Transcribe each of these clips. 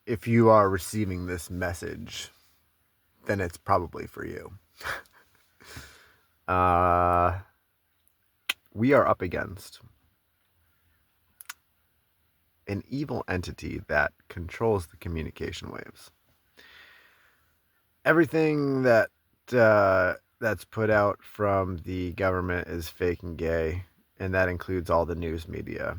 if you are receiving this message, then it's probably for you. Uh, we are up against an evil entity that controls the communication waves. Everything that's put out from the government is fake and gay, and that includes all the news media.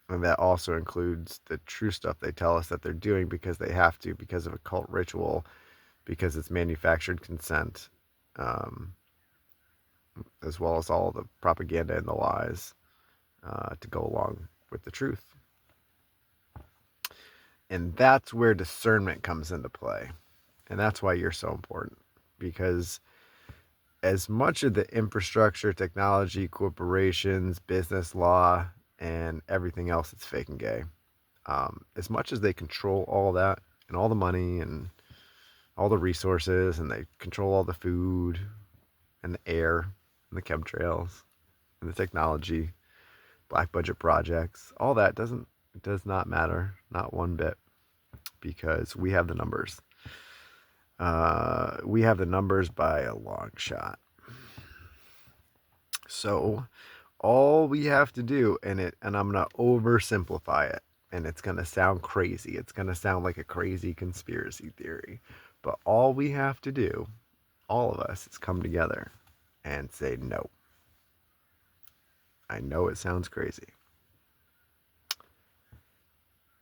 And that also includes the true stuff they tell us that they're doing because they have to, because of a cult ritual, because it's manufactured consent, um, as well as all the propaganda and the lies to go along with the truth. And that's where discernment comes into play. And that's why you're so important. Because as much of the infrastructure, technology, corporations, business law, and everything else that's fake and gay, as much as they control all that and all the money and all the resources, and they control all the food and the air and the chemtrails and the technology, black budget projects, all that does not matter, not one bit, because we have the numbers. We have the numbers by a long shot. So all we have to do, and I'm gonna oversimplify it, and it's gonna sound crazy. It's gonna sound like a crazy conspiracy theory, but all we have to do, all of us, is come together and say no. I know it sounds crazy,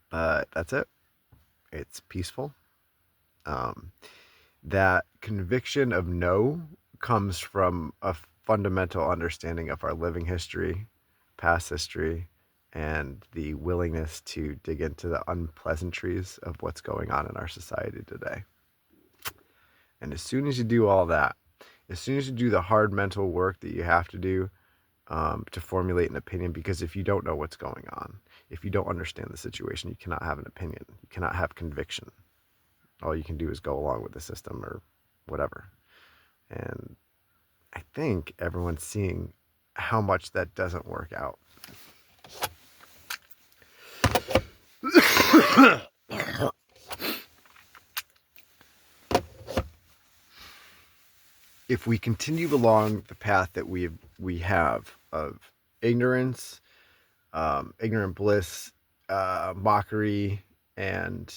but that's it. It's peaceful. Um, that conviction of no comes from a fundamental understanding of our living history, past history, and the willingness to dig into the unpleasantries of what's going on in our society today. And as soon as you do all that, as soon as you do the hard mental work that you have to do to formulate an opinion, because if you don't know what's going on, if you don't understand the situation, you cannot have an opinion. You cannot have conviction. All you can do is go along with the system or whatever. And I think everyone's seeing how much that doesn't work out. If we continue along the path that we have of ignorance, ignorant bliss, mockery, and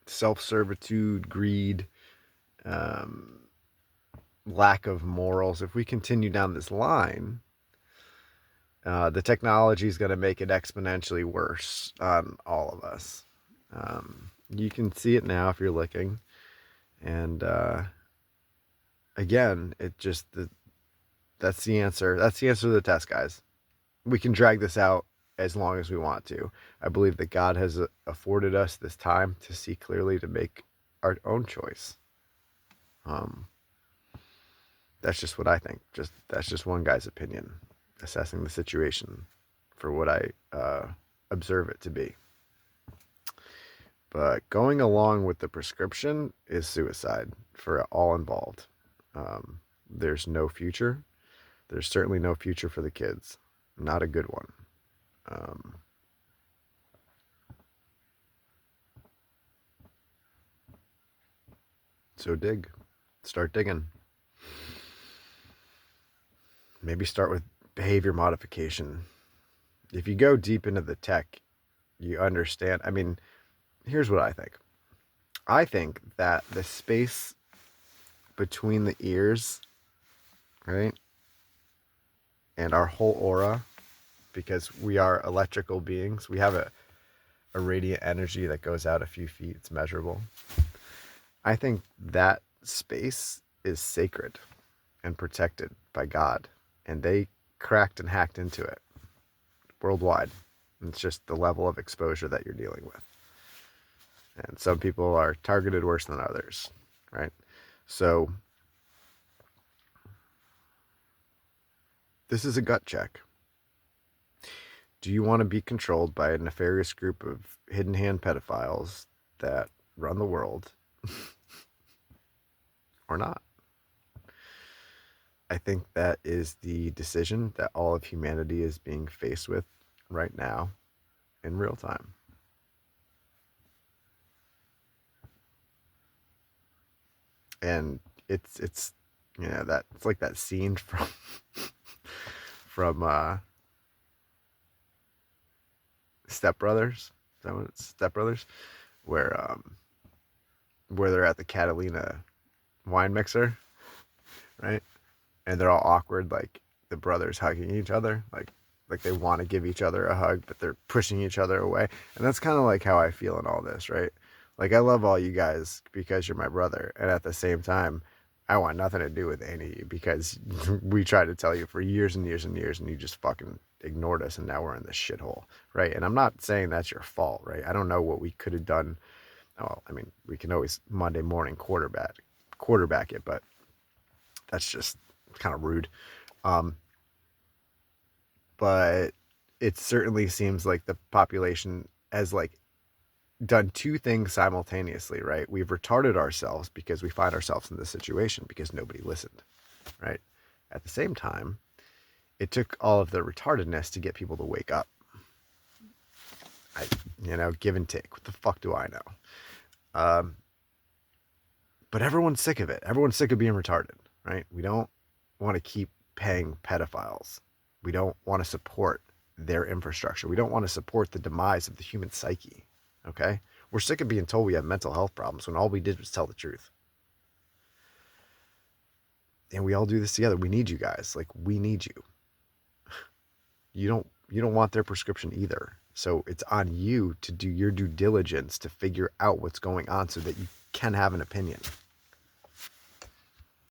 self servitude, greed, um, lack of morals, if we continue down this line, the technology is going to make it exponentially worse on all of us. You can see it now if you're looking, and again, it just that's the answer. That's the answer to the test, guys. We can drag this out as long as we want to. I believe that God has afforded us this time to see clearly, to make our own choice. Um, that's just what I think. That's just one guy's opinion, assessing the situation for what I observe it to be. But going along with the prescription is suicide for all involved. There's no future. There's certainly no future for the kids. Not a good one. Um, so dig. Start digging. Maybe start with behavior modification. If you go deep into the tech, you understand. I mean, here's what I think. I think that the space between the ears, right, and our whole aura, because we are electrical beings, we have a radiant energy that goes out a few feet, it's measurable. I think that space is sacred and protected by God, and they cracked and hacked into it worldwide. It's just the level of exposure that you're dealing with. And some people are targeted worse than others, right? So this is a gut check. Do you want to be controlled by a nefarious group of hidden hand pedophiles that run the world or not? I think that is the decision that all of humanity is being faced with right now. in real time. And it's that it's like that scene from from Step Brothers. Is that what it's Step Brothers? Where they're at the Catalina wine mixer, right? And they're all awkward, like the brothers hugging each other, like they want to give each other a hug, but they're pushing each other away. And that's kind of like how I feel in all this, right? Like I love all you guys because you're my brother, and at the same time, I want nothing to do with any of you because we tried to tell you for years and years and years, and you just fucking ignored us, and now we're in this shithole, right? And I'm not saying that's your fault, right? I don't know what we could have done. Well, I mean, we can always Monday morning quarterback it, but that's just kind of rude. Um, but it certainly seems like the population has like done two things simultaneously, right? We've retarded ourselves because we find ourselves in this situation because nobody listened, right? At the same time, it took all of the retardedness to get people to wake up. Give and take. What the fuck do I know? But everyone's sick of it. Everyone's sick of being retarded, right? We don't want to keep paying pedophiles. We don't want to support their infrastructure. We don't want to support the demise of the human psyche, okay? We're sick of being told we have mental health problems when all we did was tell the truth. And we all do this together. We need you guys. Like, we need you. You don't want their prescription either. So it's on you to do your due diligence to figure out what's going on so that you can have an opinion.